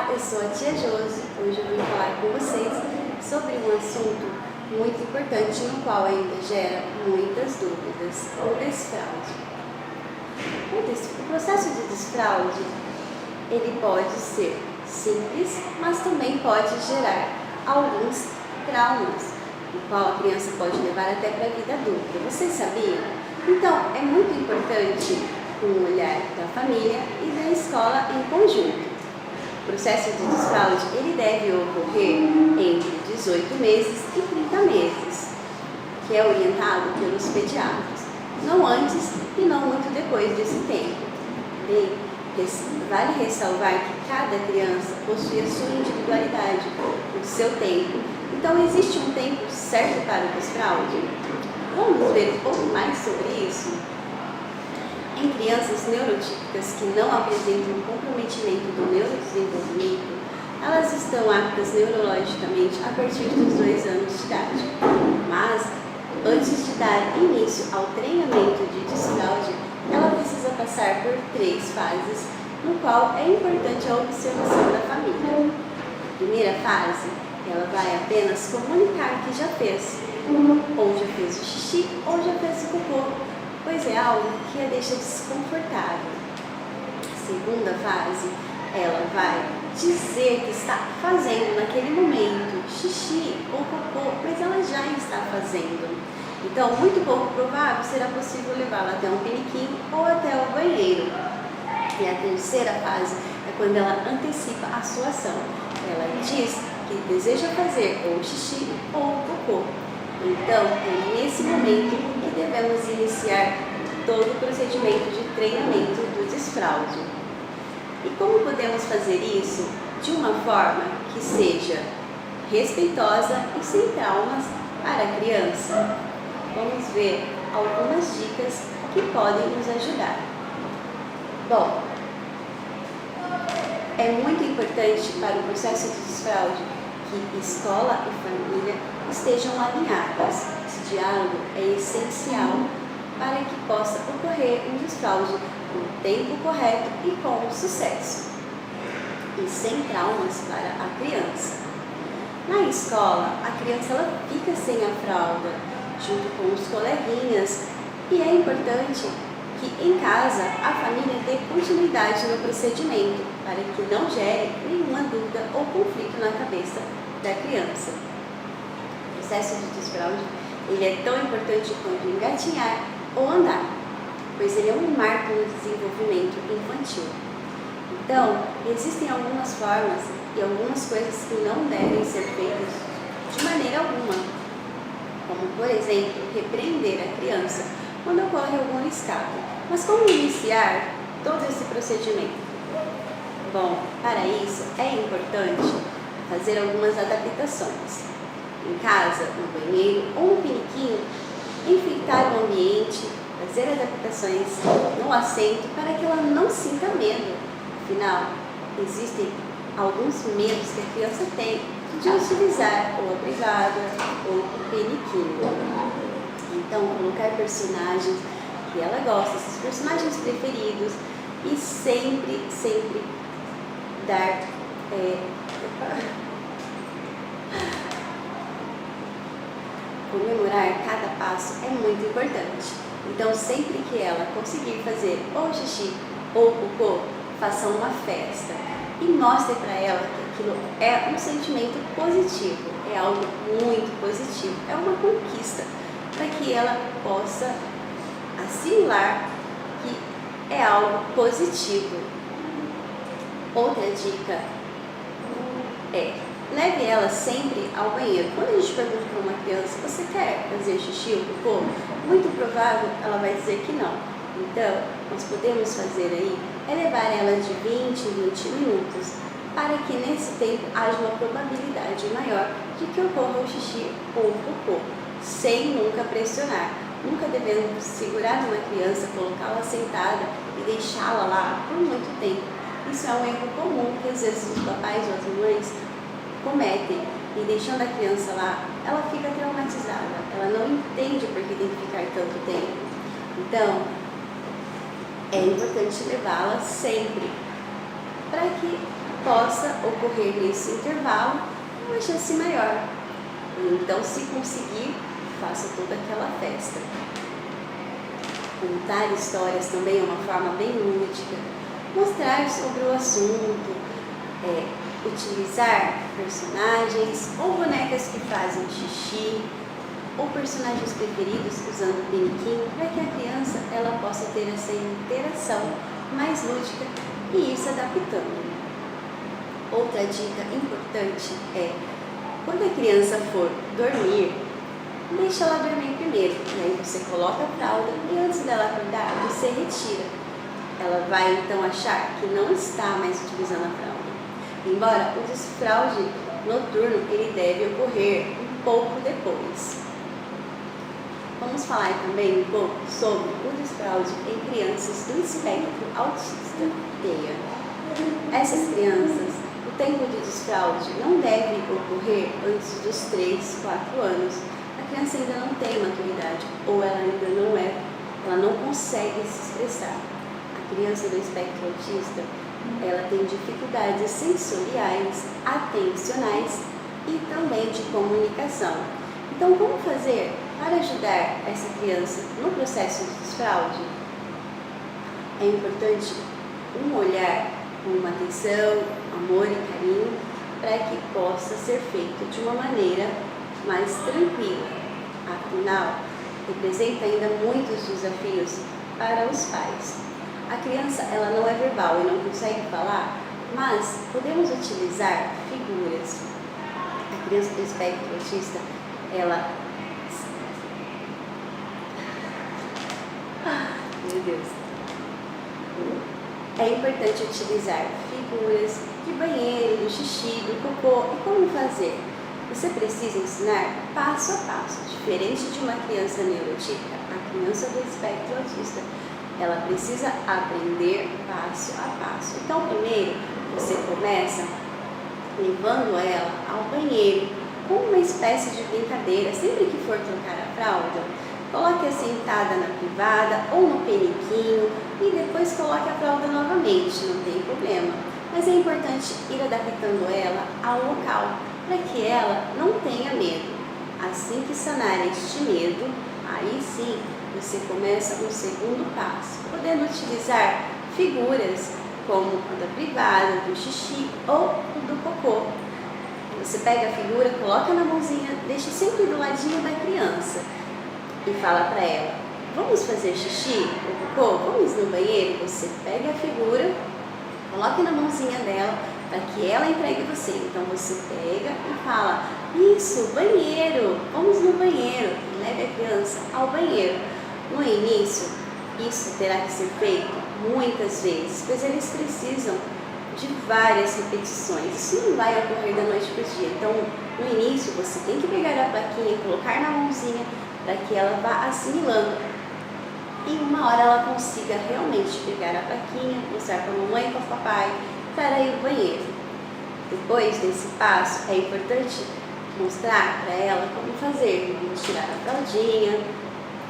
Olá, eu sou a tia Josi. Hoje eu vim falar com vocês sobre um assunto muito importante no qual ainda gera muitas dúvidas, o desfraude. O processo de desfraude, ele pode ser simples, mas também pode gerar alguns traumas, o qual a criança pode levar até para a vida adulta. Vocês sabiam? Então, é muito importante o olhar da família e da escola em conjunto. O processo de desfraude ele deve ocorrer entre 18 meses e 30 meses, que é orientado pelos pediatras, não antes e não muito depois desse tempo. Vale ressalvar que cada criança possui a sua individualidade, o seu tempo. Então, existe um tempo certo para o desfraude? Vamos ver um pouco mais sobre isso? Em crianças neurotípicas que não apresentam comprometimento do neurodesenvolvimento, elas estão aptas neurologicamente a partir dos 2 anos de idade. Mas, antes de dar início ao treinamento de desfraude, ela precisa passar por 3 fases, no qual é importante a observação da família. Na primeira fase, ela vai apenas comunicar que já fez, ou já fez o xixi, ou já fez o cocô, pois é algo que a deixa desconfortável. A segunda fase, ela vai dizer que está fazendo naquele momento xixi ou cocô, mas ela já está fazendo. Então, muito pouco provável será possível levá-la até um piniquinho ou até o banheiro. E a terceira fase é quando ela antecipa a sua ação. Ela diz que deseja fazer ou xixi ou cocô. Então, é nesse momento que devemos iniciar todo o procedimento de treinamento do desfraude. E como podemos fazer isso de uma forma que seja respeitosa e sem traumas para a criança? Vamos ver algumas dicas que podem nos ajudar. Bom, é muito importante para o processo de desfraude que escola e família estejam alinhadas. Esse diálogo é essencial para que possa ocorrer um desfraude no tempo correto e com sucesso, e sem traumas para a criança. Na escola, a criança ela fica sem a fralda, junto com os coleguinhas, e é importante que em casa a família dê continuidade no procedimento, para que não gere nenhuma dúvida ou conflito na cabeça da criança. O processo de desfraude ele é tão importante quanto engatinhar ou andar, pois ele é um marco no desenvolvimento infantil. Então, existem algumas formas e algumas coisas que não devem ser feitas de maneira alguma, como, por exemplo, repreender a criança quando ocorre algum escape. Mas como iniciar todo esse procedimento? Bom, para isso é importante fazer algumas adaptações. Em casa, no banheiro ou no piniquinho, enfeitar o ambiente, fazer adaptações no assento para que ela não sinta medo. Afinal, existem alguns medos que a criança tem de utilizar ou a privada ou o piniquinho. Então, colocar personagens que ela gosta, esses personagens preferidos, e sempre dar comemorar cada passo é muito importante. Então, sempre que ela conseguir fazer ou xixi ou cocô, faça uma festa e mostre para ela que aquilo é um sentimento positivo, é algo muito positivo, é uma conquista, para que ela possa assimilar que é algo positivo. Outra dica é: leve ela sempre ao banheiro. Quando a gente pergunta para uma criança, você quer fazer xixi ou cocô? Muito provável ela vai dizer que não. Então, nós podemos fazer aí é levar ela de 20 em 20 minutos, para que nesse tempo haja uma probabilidade maior de que ocorra o xixi ou o cocô, sem nunca pressionar. Nunca devemos segurar uma criança, colocá-la sentada e deixá-la lá por muito tempo. Isso é um erro comum que às vezes os papais ou as mães cometem, e deixando a criança lá, ela fica traumatizada, ela não entende por que tem que ficar tanto tempo. Então, é importante levá-la sempre, para que possa ocorrer nesse intervalo uma chance maior. Então, se conseguir, faça toda aquela festa. Contar histórias também é uma forma bem lúdica. Mostrar sobre o assunto, utilizar personagens ou bonecas que fazem xixi, ou personagens preferidos usando o piniquinho, para que a criança ela possa ter essa interação mais lúdica e ir se adaptando. Outra dica importante é, quando a criança for dormir, deixa ela dormir primeiro, e aí você coloca a fralda e antes dela acordar, você retira. Ela vai então achar que não está mais utilizando a fralda. Embora o desfraude noturno ele deve ocorrer um pouco depois. Vamos falar também um pouco sobre o desfraude em crianças do espectro autista TEA. Essas crianças, o tempo de desfraude não deve ocorrer antes dos 3, 4 anos. A criança ainda não tem maturidade ou ela não consegue se expressar. A criança do espectro autista, ela tem dificuldades sensoriais, atencionais e também de comunicação. Então, como fazer para ajudar essa criança no processo de desfraude? É importante um olhar com uma atenção, amor e carinho, para que possa ser feito de uma maneira mais tranquila. Afinal, representa ainda muitos desafios para os pais. A criança ela não é verbal e não consegue falar, mas podemos utilizar figuras. A criança do espectro autista, ela... Meu Deus! É importante utilizar figuras de banheiro, do xixi, do cocô. E como fazer? Você precisa ensinar passo a passo. Diferente de uma criança neurotípica, a criança do espectro autista, ela precisa aprender passo a passo. Então, primeiro, você começa levando ela ao banheiro com uma espécie de brincadeira. Sempre que for trocar a fralda, coloque-a sentada na privada ou no peniquinho e depois coloque a fralda novamente, não tem problema. Mas é importante ir adaptando ela ao local, para que ela não tenha medo. Assim que sanar este medo, aí sim você começa um segundo passo, podendo utilizar figuras como a da privada, do xixi ou do cocô. Você pega a figura, coloca na mãozinha, deixa sempre do ladinho da criança e fala para ela: vamos fazer xixi ou cocô? Vamos no banheiro? Você pega a figura, coloca na mãozinha dela para que ela entregue você. Então você pega e fala: isso, banheiro, vamos no banheiro, e leve a criança ao banheiro. No início, isso terá que ser feito muitas vezes, pois eles precisam de várias repetições. Isso não vai ocorrer da noite para o dia. Então, no início, você tem que pegar a plaquinha, colocar na mãozinha, para que ela vá assimilando. E uma hora ela consiga realmente pegar a plaquinha, mostrar para a mamãe e para o papai, para ir ao banheiro. Depois desse passo, é importante mostrar para ela como fazer. Vamos tirar a fraldinha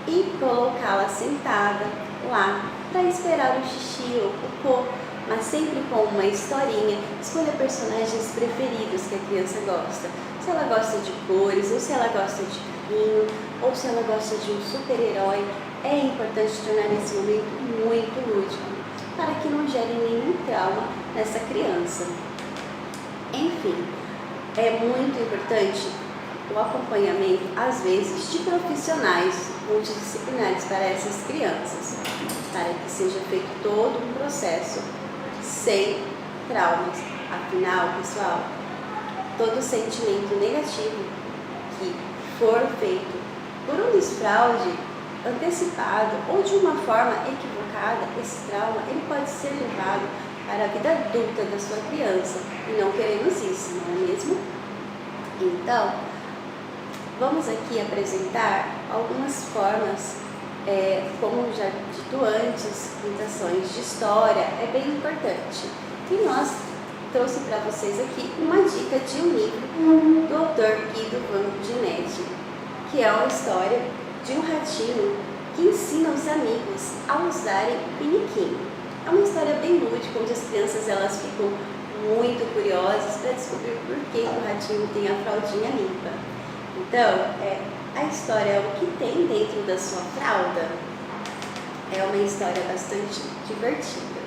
e colocá-la sentada lá para esperar o xixi ou o cocô, mas sempre com uma historinha. Escolha personagens preferidos que a criança gosta. Se ela gosta de cores, ou se ela gosta de carrinho, ou se ela gosta de um super-herói. É importante tornar esse momento muito lúdico, para que não gere nenhum trauma nessa criança. Enfim, é muito importante o acompanhamento, às vezes, de profissionais multidisciplinares para essas crianças, para que seja feito todo um processo sem traumas. Afinal, pessoal, todo sentimento negativo que for feito por um desfraude antecipado ou de uma forma equivocada, esse trauma ele pode ser levado para a vida adulta da sua criança, e não queremos isso, não é mesmo? Então, vamos aqui apresentar algumas formas, como já dito antes, imitações de história, é bem importante. E nós trouxe para vocês aqui uma dica de um livro do autor Guido Van Ginetti, que é uma história de um ratinho que ensina os amigos a usarem piniquinho. É uma história bem lúdica, onde as crianças elas ficam muito curiosos para descobrir por que o ratinho tem a fraldinha limpa. Então, a história é o que tem dentro da sua fralda. É uma história bastante divertida.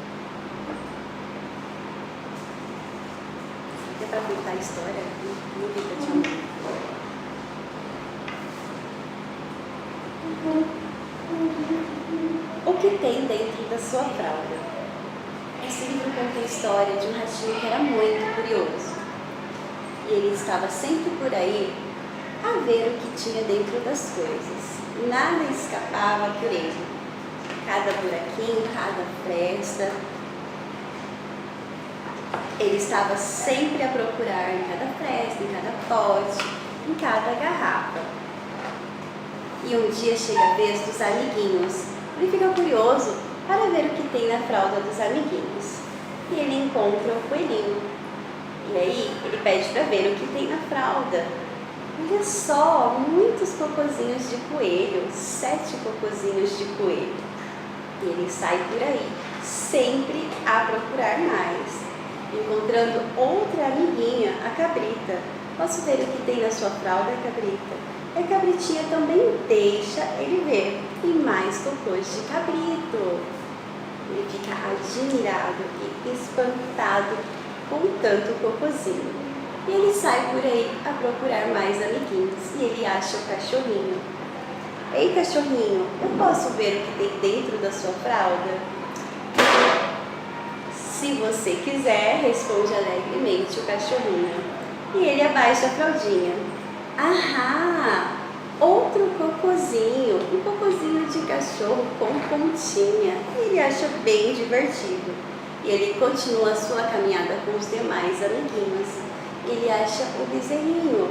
É para contar a história, não fica de amor. O que tem dentro da sua fralda? Esse livro conta a história de um ratinho que era muito curioso. E ele estava sempre por aí a ver o que tinha dentro das coisas. Nada escapava por ele. Cada buraquinho, cada fresta. Ele estava sempre a procurar em cada fresta, em cada pote, em cada garrafa. E um dia chega a vez dos amiguinhos. Ele fica curioso para ver o que tem na fralda dos amiguinhos. E ele encontra o coelhinho. E aí ele pede para ver o que tem na fralda. Olha só, muitos cocôzinhos de coelho, 7 cocôzinhos de coelho. E ele sai por aí, sempre a procurar mais. Encontrando outra amiguinha, a cabrita. Posso ver o que tem na sua fralda, cabrita? E a cabritinha também deixa ele ver. E mais cocôs de cabrito. Ele fica admirado e espantado com tanto cocôzinho. E ele sai por aí a procurar mais amiguinhos. E ele acha o cachorrinho. Ei, cachorrinho, eu posso ver o que tem dentro da sua fralda? Se você quiser, responde alegremente o cachorrinho. E ele abaixa a fraldinha. Ahá! Outro cocôzinho, um cocôzinho de cachorro com pontinha. E ele acha bem divertido. E ele continua a sua caminhada com os demais amiguinhos. Ele acha o bezerrinho.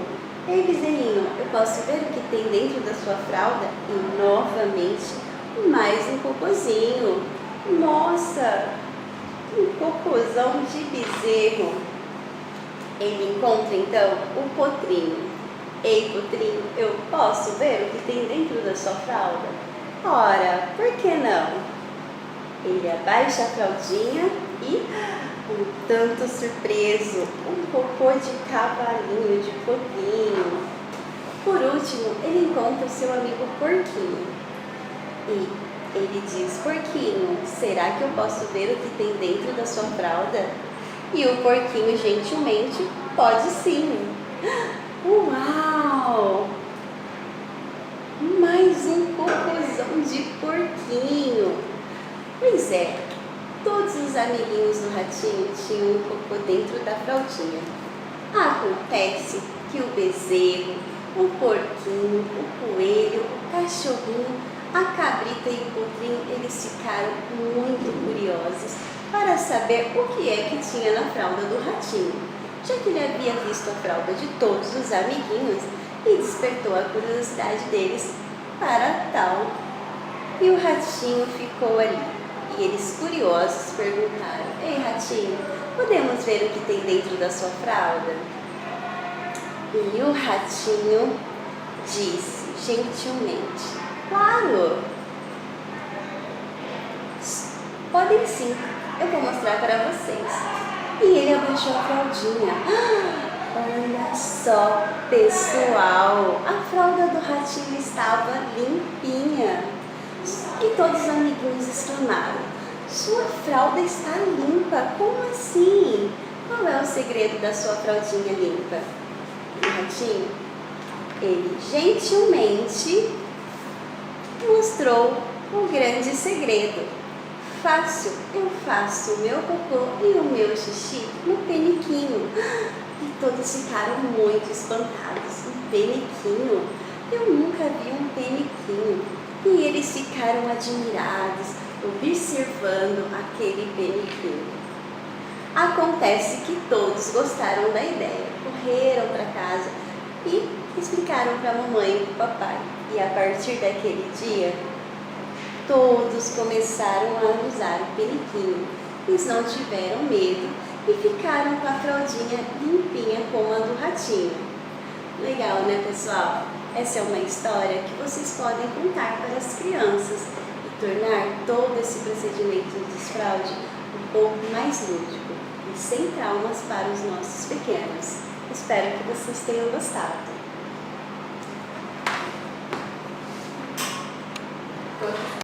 Ei, bezerrinho, eu posso ver o que tem dentro da sua fralda? E novamente, mais um cocôzinho. Nossa, um cocôzão de bezerro. Ele encontra então o potrinho. Ei, potrinho, eu posso ver o que tem dentro da sua fralda? Ora, por que não? Ele abaixa a fraldinha e, um tanto surpreso, um cocô de cavalinho, de potrinho. Por último, ele encontra o seu amigo porquinho. E ele diz: porquinho, será que eu posso ver o que tem dentro da sua fralda? E o porquinho gentilmente: pode sim. Uau! Mais um cocôzão de porquinho. Pois é, todos os amiguinhos do ratinho tinham um cocô dentro da fraldinha. Acontece que o bezerro, o porquinho, o coelho, o cachorrinho, a cabrita e o potrinho, eles ficaram muito curiosos para saber o que é que tinha na fralda do ratinho, já que ele havia visto a fralda de todos os amiguinhos e despertou a curiosidade deles para tal. E o ratinho ficou ali. E eles, curiosos, perguntaram: ei, ratinho, podemos ver o que tem dentro da sua fralda? E o ratinho disse gentilmente: claro! Podem sim, eu vou mostrar para vocês. E ele abaixou a fraldinha. Olha só, pessoal, a fralda do ratinho estava limpinha. E todos os amiguinhos exclamaram: sua fralda está limpa, como assim? Qual é o segredo da sua fraldinha limpa? E o ratinho, ele gentilmente mostrou o grande segredo. Fácil, eu faço o meu cocô e o meu xixi no peniquinho. E todos ficaram muito espantados. Um peniquinho? Eu nunca vi um peniquinho. E eles ficaram admirados, observando aquele peniquinho. Acontece que todos gostaram da ideia, correram para casa e explicaram para a mamãe e para o papai. E a partir daquele dia, todos começaram a usar o peniquinho. Eles não tiveram medo e ficaram com a fraldinha limpinha como a do ratinho. Legal, né, pessoal? Essa é uma história que vocês podem contar para as crianças e tornar todo esse procedimento de desfraude um pouco mais lúdico. e sem traumas para os nossos pequenos. Espero que vocês tenham gostado.